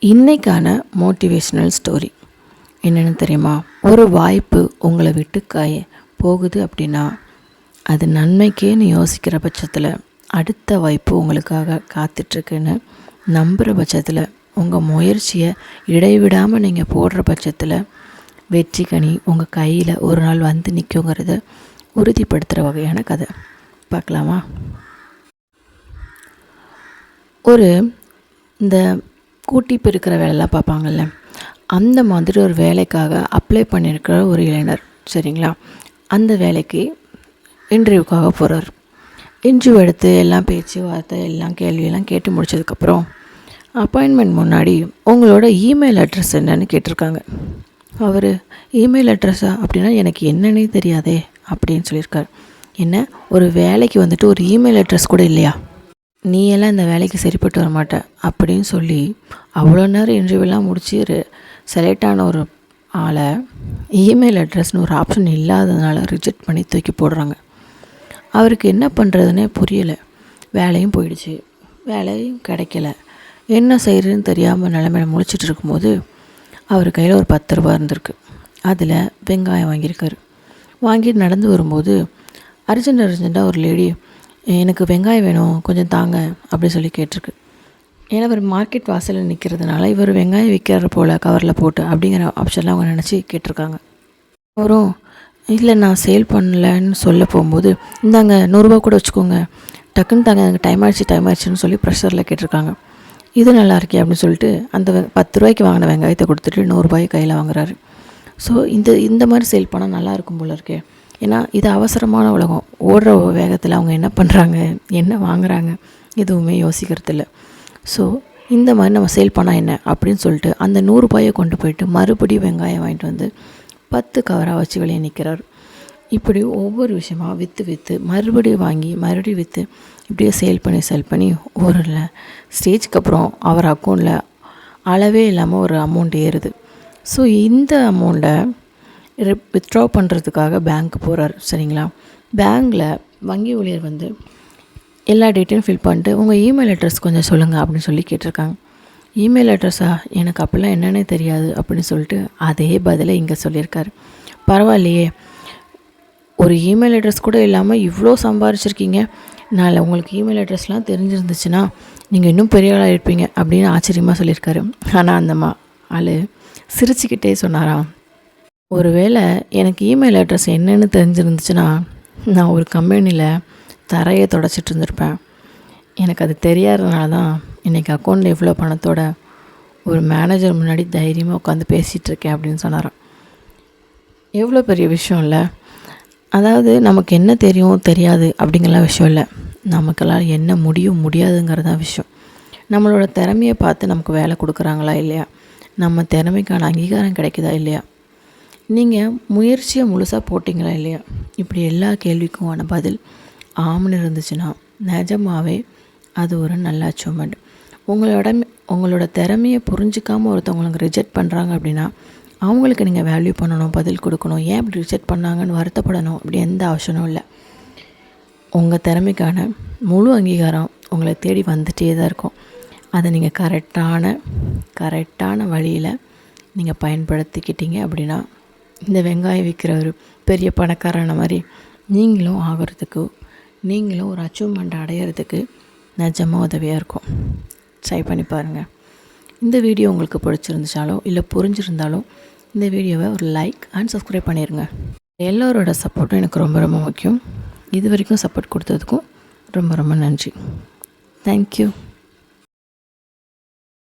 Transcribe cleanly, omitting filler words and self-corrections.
இன்றைக்கான motivational story என்னென்னு தெரியுமா? ஒரு வாய்ப்பு உங்களை விட்டு போகுது அப்படின்னா அது நன்மைக்கேன்னு யோசிக்கிற பட்சத்தில் அடுத்த வாய்ப்பு உங்களுக்காக காத்துட்ருக்குன்னு நம்புகிற பட்சத்தில் உங்கள் முயற்சியை இடைவிடாமல் நீங்கள் போடுற பட்சத்தில் வெற்றி கனி உங்கள் கையில் ஒரு நாள் வந்து நிற்குங்கிறத உறுதிப்படுத்துகிற வகையான கதை பார்க்கலாமா? இந்த கூட்டி பெருக்கிற வேலைலாம் பார்ப்பாங்கள்ல, அந்த மாதிரி ஒரு வேலைக்காக அப்ளை பண்ணியிருக்கிற ஒரு இளைஞர், சரிங்களா? அந்த வேலைக்கு இன்டர்வியூக்காக போகிறார். இன்டர்வியூ எடுத்து எல்லாம் பேச்சு வார்த்தை எல்லாம் கேள்வியெல்லாம் கேட்டு முடிச்சதுக்கப்புறம் அப்பாயின்மெண்ட் முன்னாடி உங்களோட இமெயில் அட்ரஸ் என்னன்னு கேட்டிருக்காங்க. அவர் இமெயில் அட்ரஸா அப்படின்னா எனக்கு என்னன்னே தெரியாதே அப்படின்னு சொல்லியிருக்கார். என்ன, ஒரு வேலைக்கு வந்துட்டு ஒரு இமெயில் அட்ரஸ் கூட இல்லையா? நீ எல்லாம் இந்த வேலைக்கு சரிப்பட்டு வர மாட்ட அப்படின்னு சொல்லி அவ்வளோ நேரம் இன்டர்வியூலாம் முடிச்சு செலக்ட் ஆன ஒரு ஆளை இமெயில் அட்ரஸ்னு ஒரு ஆப்ஷன் இல்லாததுனால ரிஜெக்ட் பண்ணி தூக்கி போடுறாங்க. அவருக்கு என்ன பண்ணுறதுனே புரியலை. வேலையும் போயிடுச்சு, வேலையும் கிடைக்கல, என்ன செய்கிறதுன்னு தெரியாமல் நிலைமையில முழிச்சிட்டு இருக்கும்போது அவர் கையில் ஒரு 10 ரூபா இருந்திருக்கு. அதில் வெங்காயம் வாங்கியிருக்காரு. வாங்கிட்டு நடந்து வரும்போது அர்ஜென்ட்டாக ஒரு லேடி, எனக்கு வெங்காயம் வேணும் கொஞ்சம் தாங்க அப்படி சொல்லி கேட்டிருக்கு. ஏன்னா இவர் மார்க்கெட் வாசலில் நிற்கிறதுனால இவர் வெங்காயம் விற்கிற போல் கவரில் போட்டு அப்படிங்கிற ஆப்ஷன்லாம் அவங்க நினச்சி கேட்டிருக்காங்க. அவரும் இல்லை நான் சேல் பண்ணலன்னு சொல்ல போகும்போது, இந்தாங்க 100 ரூபா கூட வச்சுக்கோங்க, டக்குன்னு தாங்க எனக்கு டைம் ஆயிடுச்சுன்னு சொல்லி ப்ரெஷரில் கேட்டிருக்காங்க. இது நல்லா இருக்கே அப்படின்னு சொல்லிட்டு அந்த 10 ரூபாய்க்கு வாங்கின வெங்காயத்தை கொடுத்துட்டு 100 ரூபாய் கையில் வாங்குறாரு. ஸோ இந்த மாதிரி சேல் பண்ணால் நல்லா இருக்கும் போல இருக்கே. ஏன்னா இது அவசரமான உலகம், ஓடுற வேகத்தில் அவங்க என்ன பண்ணுறாங்க என்ன வாங்குகிறாங்க எதுவுமே யோசிக்கிறதில்ல. ஸோ இந்த மாதிரி நம்ம சேல் பண்ணால் என்ன அப்படின்னு சொல்லிட்டு அந்த 100 ரூபாயை கொண்டு போயிட்டு மறுபடியும் வெங்காயம் வாங்கிட்டு வந்து 10 கவராக வச்சு வெளியே நிற்கிறார். இப்படி ஒவ்வொரு விஷயமாக விற்று மறுபடியும் வாங்கி மறுபடியும் விற்று இப்படியே சேல் பண்ணி ஒரு ஸ்டேஜுக்கு அப்புறம் அவர் அக்கௌண்ட்டில் அளவே இல்லாமல் ஒரு அமௌண்ட் ஏறுது. ஸோ இந்த அமௌண்ட்டை வித்ட்ரா பண்ணுறதுக்காக பேங்க்கு போகிறார், சரிங்களா? பேங்க்கில் வங்கி ஊழியர் வந்து எல்லா டீட்டெயிலும் ஃபில் பண்ணிட்டு உங்கள் இமெயில் அட்ரஸ் கொஞ்சம் சொல்லுங்கள் அப்படின்னு சொல்லி கேட்டிருக்காங்க. இமெயில் அட்ரஸா, எனக்கு அப்படிலாம் என்னென்னே தெரியாது அப்படின்னு சொல்லிட்டு அதே பதிலை இங்கே சொல்லியிருக்காரு. பரவாயில்லையே, ஒரு இமெயில் அட்ரஸ் கூட இல்லாமல் இவ்வளோ சம்பாரிச்சிருக்கீங்க, நாளை உங்களுக்கு இமெயில் அட்ரஸ்லாம் தெரிஞ்சிருந்துச்சுன்னா நீங்கள் இன்னும் பெரிய ஆளாக இருப்பீங்க அப்படின்னு ஆச்சரியமாக சொல்லியிருக்காரு. ஆனால் அந்த ஆள் சிரிச்சுக்கிட்டே சொன்னாராம், ஒருவேளை எனக்கு இமெயில் அட்ரஸ் என்னென்னு தெரிஞ்சிருந்துச்சுன்னா நான் ஒரு கம்பெனியில் தரையை தொடச்சிட்டு இருந்திருப்பேன். எனக்கு அது தெரியாததுனால தான் இன்றைக்கி அக்கௌண்ட்டில் எவ்வளோ பணத்தோட ஒரு மேனேஜர் முன்னாடி தைரியமாக உட்காந்து பேசிகிட்ருக்கேன் அப்படின்னு சொன்னாராம். எவ்வளோ பெரிய விஷயம் இல்லை? அதாவது நமக்கு என்ன தெரியும் தெரியாது அப்படிங்கலாம் விஷயம் இல்லை, நமக்கெல்லாம் என்ன முடியும் முடியாதுங்கிறது தான் விஷயம். நம்மளோட திறமையை பார்த்து நமக்கு வேலை கொடுக்குறாங்களா இல்லையா, நம்ம திறமைக்கான அங்கீகாரம் கிடைக்குதா இல்லையா, நீங்கள் முயற்சியை முழுசாக போட்டிங்களா இல்லையா, இப்படி எல்லா கேள்விக்குமான பதில் ஆம்னு இருந்துச்சுன்னா நிஜமாகவே அது ஒரு நல்ல அச்சீவ்மெண்ட். உங்களோட திறமையை புரிஞ்சிக்காமல் ஒருத்தவங்களுக்கு ரிஜெக்ட் பண்ணுறாங்க அப்படின்னா அவங்களுக்கு நீங்கள் வேல்யூ பண்ணணும், பதில் கொடுக்கணும். ஏன் இப்படி ரிஜெக்ட் பண்ணாங்கன்னு வருத்தப்படணும் அப்படி எந்த அவசியமும் இல்லை. உங்கள் திறமைக்கான முழு அங்கீகாரம் உங்களை தேடி வந்துகிட்டே தான் இருக்கும். அதை நீங்கள் கரெக்டான வழியில் நீங்கள் பயன்படுத்திக்கிட்டீங்க அப்படின்னா இந்த வெங்காயம் விற்கிற ஒரு பெரிய பணக்காரான மாதிரி நீங்களும் ஆகிறதுக்கு, நீங்களும் ஒரு அச்சீவ்மெண்ட் அடையிறதுக்கு நிஜமாக உதவியாக இருக்கும். ட்ரை பண்ணி பாருங்கள். இந்த வீடியோ உங்களுக்கு பிடிச்சிருந்துச்சாலோ இல்லை புரிஞ்சிருந்தாலும் இந்த வீடியோவை ஒரு லைக் அண்ட் சப்ஸ்கிரைப் பண்ணிடுங்க. எல்லோரோட சப்போர்ட்டும் எனக்கு ரொம்ப ரொம்ப முக்கியம். இது வரைக்கும் சப்போர்ட் கொடுத்ததுக்கும் ரொம்ப ரொம்ப நன்றி. தேங்க்யூ.